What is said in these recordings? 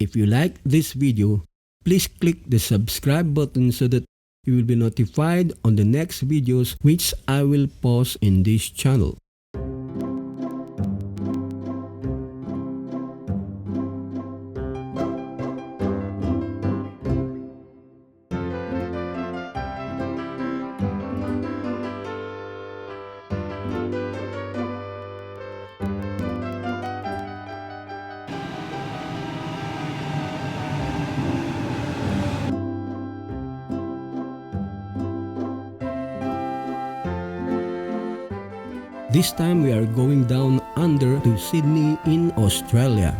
If you like this video, please click the subscribe button so that you will be notified on the next videos which I will post in this channel. This time we are going down under to Sydney in Australia.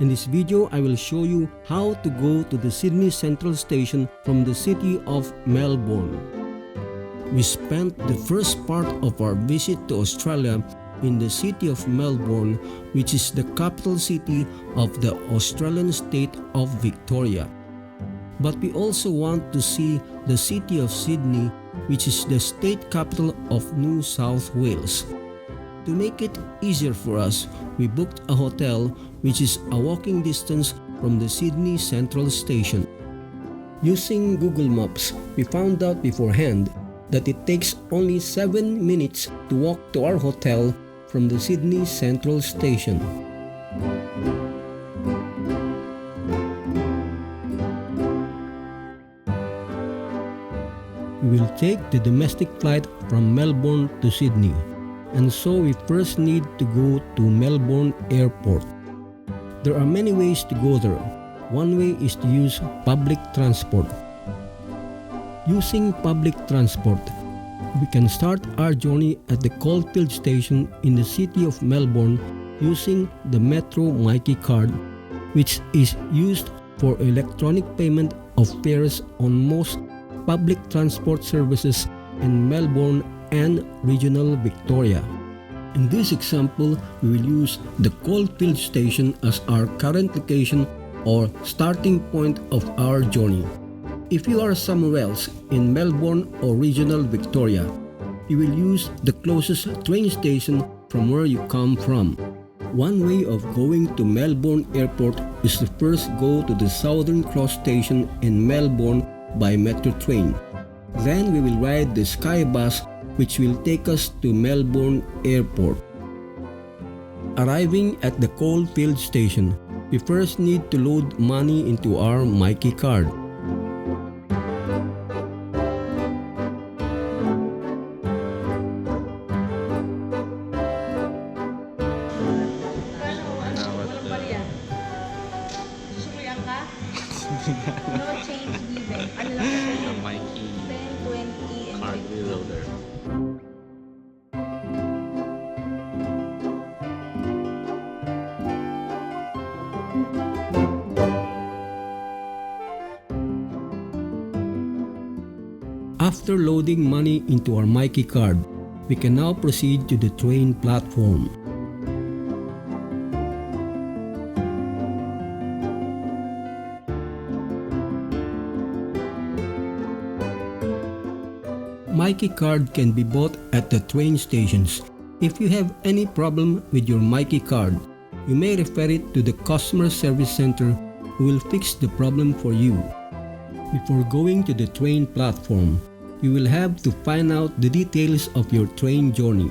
In this video, I will show you how to go to the Sydney Central Station from the city of Melbourne. We spent the first part of our visit to Australia in the city of Melbourne, which is the capital city of the Australian state of Victoria. But we also want to see the city of Sydney, which is the state capital of New South Wales. To make it easier for us, we booked a hotel which is a walking distance from the Sydney Central Station. Using Google Maps, we found out beforehand that it takes only 7 minutes to walk to our hotel from the Sydney Central Station. We will take the domestic flight from Melbourne to Sydney, and so we first need to go to Melbourne Airport. There are many ways to go there. One way is to use public transport. Using public transport, we can start our journey at the Caulfield Station in the city of Melbourne using the Metro Myki card, which is used for electronic payment of fares on most public transport services in Melbourne and regional Victoria. In this example, we will use the Caulfield Station as our current location or starting point of our journey. If you are somewhere else in Melbourne or regional Victoria, you will use the closest train station from where you come from. One way of going to Melbourne Airport is to first go to the Southern Cross Station in Melbourne by metro train. Then we will ride the SkyBus, which will take us to Melbourne Airport. Arriving at the Caulfield Station, we first need to load money into our Myki card. No change given. Ano lang The kasi? Myki 10, 20, and card 50. reloader. After loading money into our Myki card, we can now proceed to the train platform. Myki card can be bought at the train stations. If you have any problem with your Myki card, you may refer it to the customer service center who will fix the problem for you. Before going to the train platform, you will have to find out the details of your train journey.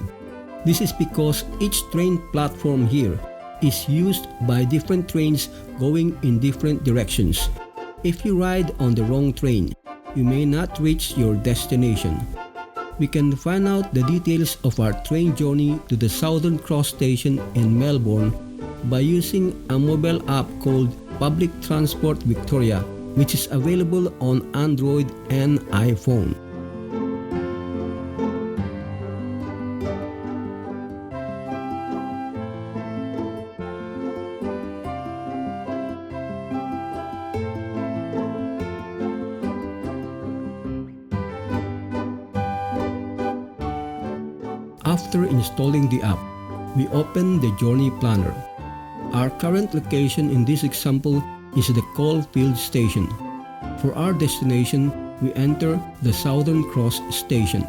This is because each train platform here is used by different trains going in different directions. If you ride on the wrong train, you may not reach your destination. We can find out the details of our train journey to the Southern Cross Station in Melbourne by using a mobile app called Public Transport Victoria, which is available on Android and iPhone. After installing the app, we open the journey planner. Our current location in this example is the Caulfield Station. For our destination, we enter the Southern Cross Station.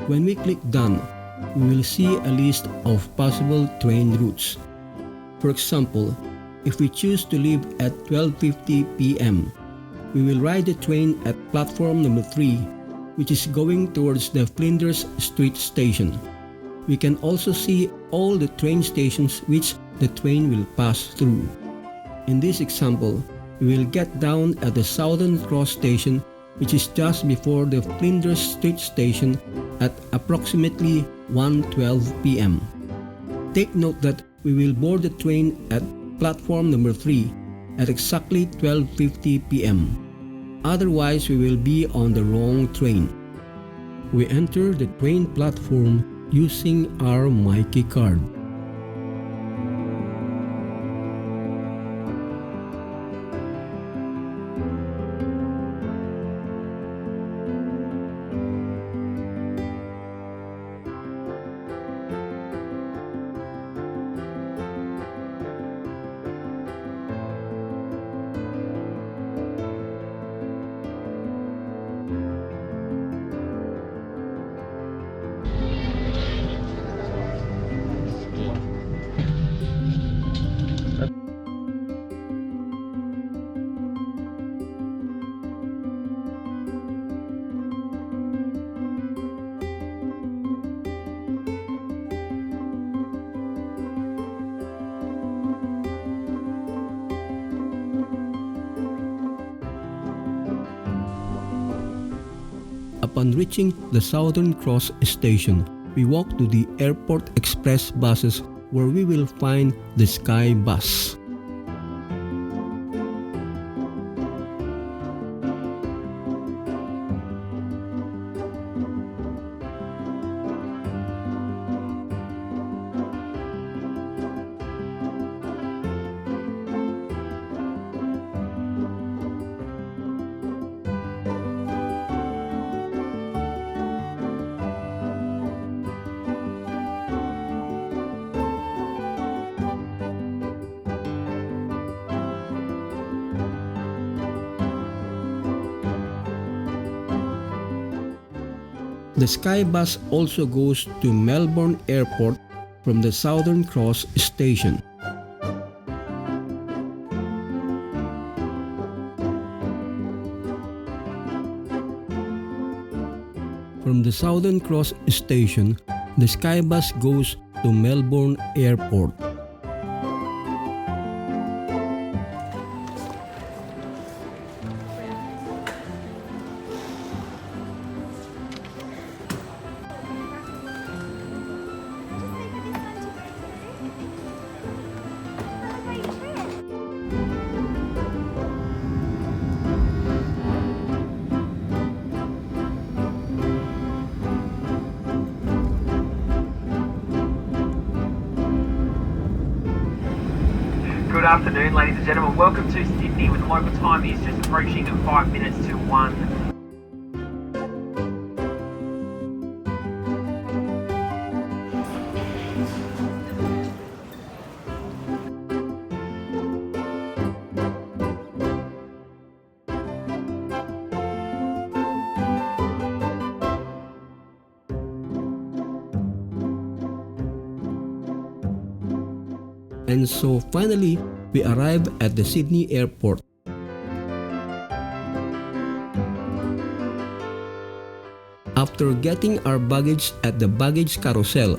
When we click Done, we will see a list of possible train routes. For example, if we choose to leave at 12:50 p.m., we will ride the train at platform number 3, which is going towards the Flinders Street station. We can also see all the train stations which the train will pass through. In this example, we will get down at the Southern Cross station, which is just before the Flinders Street station at approximately 1:12 p.m. Take note that we will board the train at platform number 3 at exactly 12:50 p.m. Otherwise, we will be on the wrong train. We enter the train platform using our Myki card. Upon reaching the Southern Cross station, we walk to the airport express buses where we will find the SkyBus. The SkyBus also goes to Melbourne Airport from the Southern Cross station. From the Southern Cross station, the SkyBus goes to Melbourne Airport. Good afternoon, ladies and gentlemen. Welcome to Sydney, with the local time is just approaching 5 minutes to 1. And so finally, we arrive at the Sydney Airport. After getting our baggage at the baggage carousel,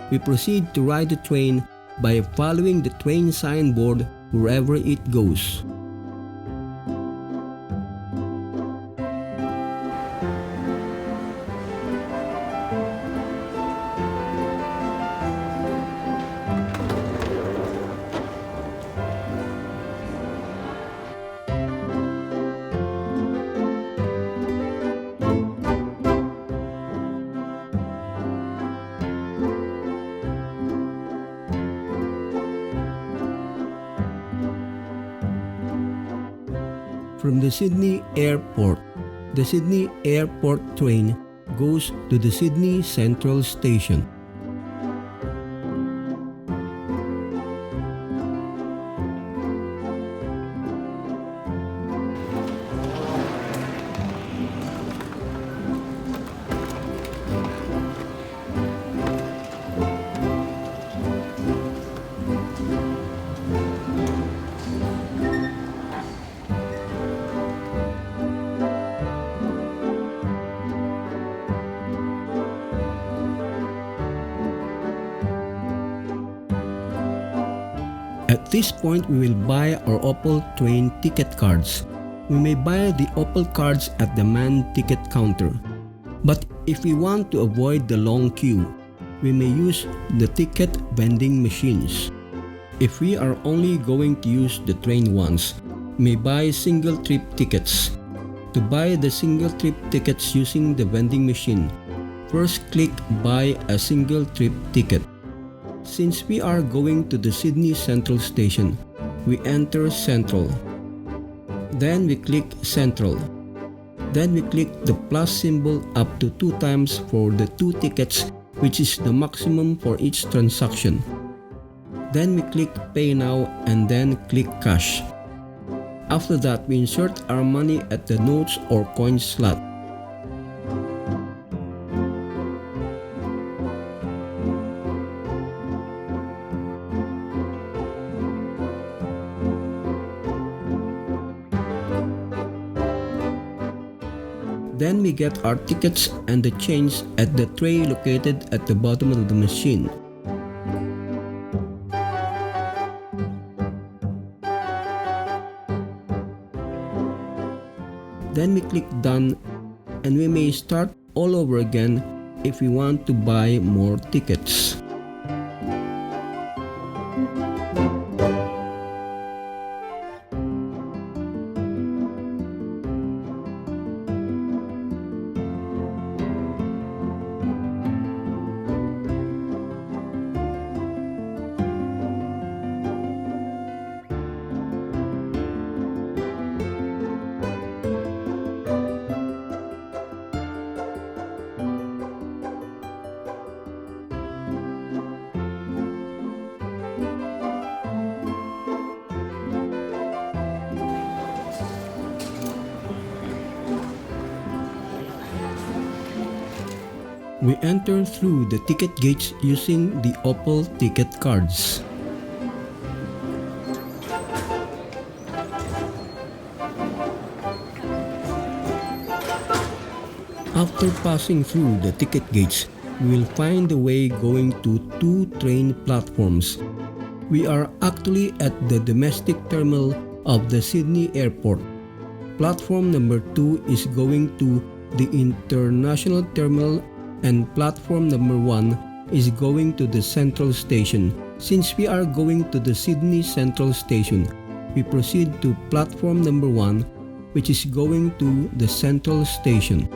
we proceed to ride the train by following the train signboard wherever it goes. From the Sydney Airport, the Sydney Airport train goes to the Sydney Central Station. At this point, we will buy our Opal train ticket cards. We may buy the Opal cards at the manned ticket counter. But if we want to avoid the long queue, we may use the ticket vending machines. If we are only going to use the train once, we may buy single trip tickets. To buy the single trip tickets using the vending machine, first click Buy a single trip ticket. Since we are going to the Sydney Central Station, we enter Central. Then we click Central. Then we click the plus symbol up to 2 times for the 2 tickets, which is the maximum for each transaction. Then we click Pay Now and then click Cash. After that, we insert our money at the notes or coins slot. Then we get our tickets and the change at the tray located at the bottom of the machine. Then we click Done and we may start all over again if we want to buy more tickets. We enter through the ticket gates using the Opal ticket cards. After passing through the ticket gates, we will find the way going to 2 train platforms. We are actually at the domestic terminal of the Sydney Airport. Platform number 2 is going to the international terminal and platform number 1 is going to the Central Station. Since we are going to the Sydney Central Station, we proceed to platform number 1, which is going to the Central Station.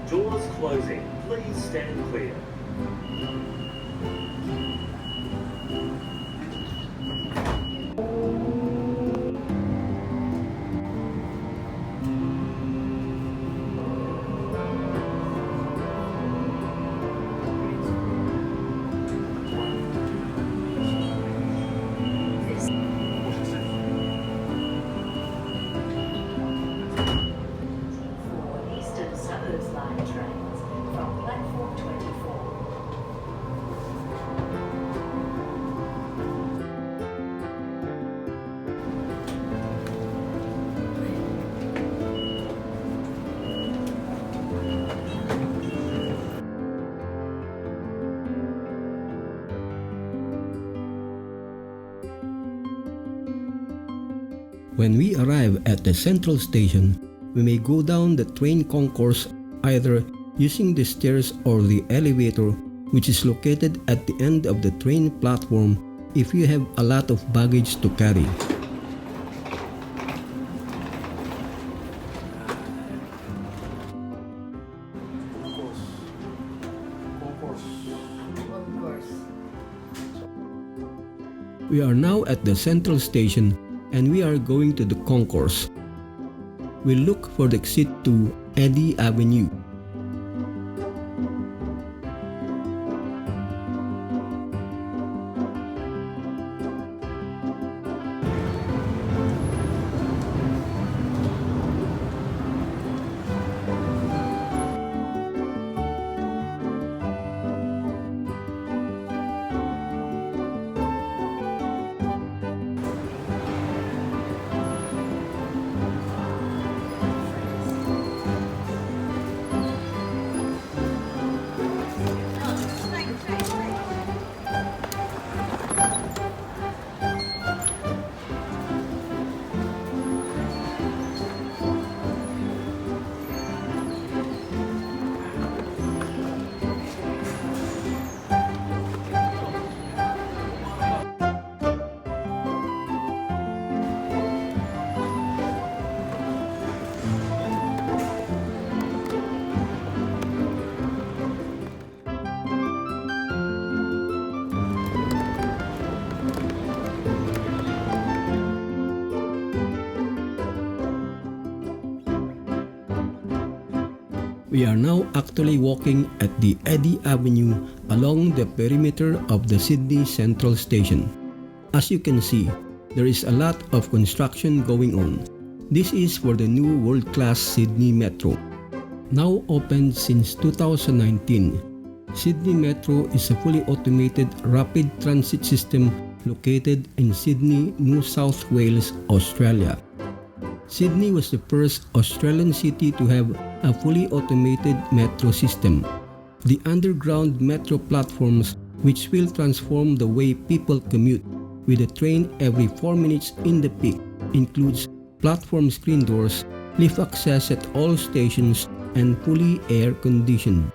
Doors closing. Please stand clear. When we arrive at the Central Station, we may go down the train concourse either using the stairs or the elevator, which is located at the end of the train platform if you have a lot of baggage to carry. We are now at the central station and we are going to the concourse. We look for the exit to Eddy Avenue. We are now actually walking at the Eddy Avenue along the perimeter of the Sydney Central Station. As you can see, there is a lot of construction going on. This is for the new world-class Sydney Metro. Now opened since 2019, Sydney Metro is a fully automated rapid transit system located in Sydney, New South Wales, Australia. Sydney was the first Australian city to have a fully automated metro system. The underground metro platforms, which will transform the way people commute with a train every 4 minutes in the peak, includes platform screen doors, lift access at all stations, and fully air-conditioned.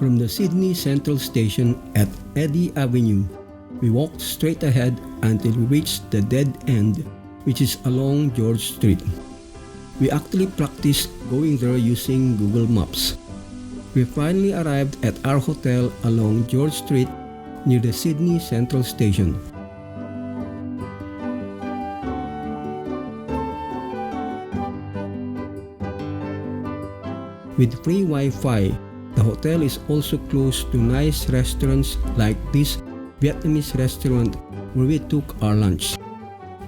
From the Sydney Central Station at Eddy Avenue, we walked straight ahead until we reached the dead end, which is along George Street. We actually practiced going there using Google Maps. We finally arrived at our hotel along George Street near the Sydney Central Station. With free Wi-Fi, the hotel is also close to nice restaurants like this Vietnamese restaurant where we took our lunch.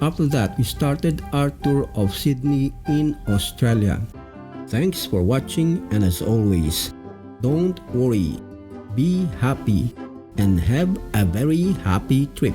After that, we started our tour of Sydney in Australia. Thanks for watching, and as always, don't worry, be happy, and have a very happy trip.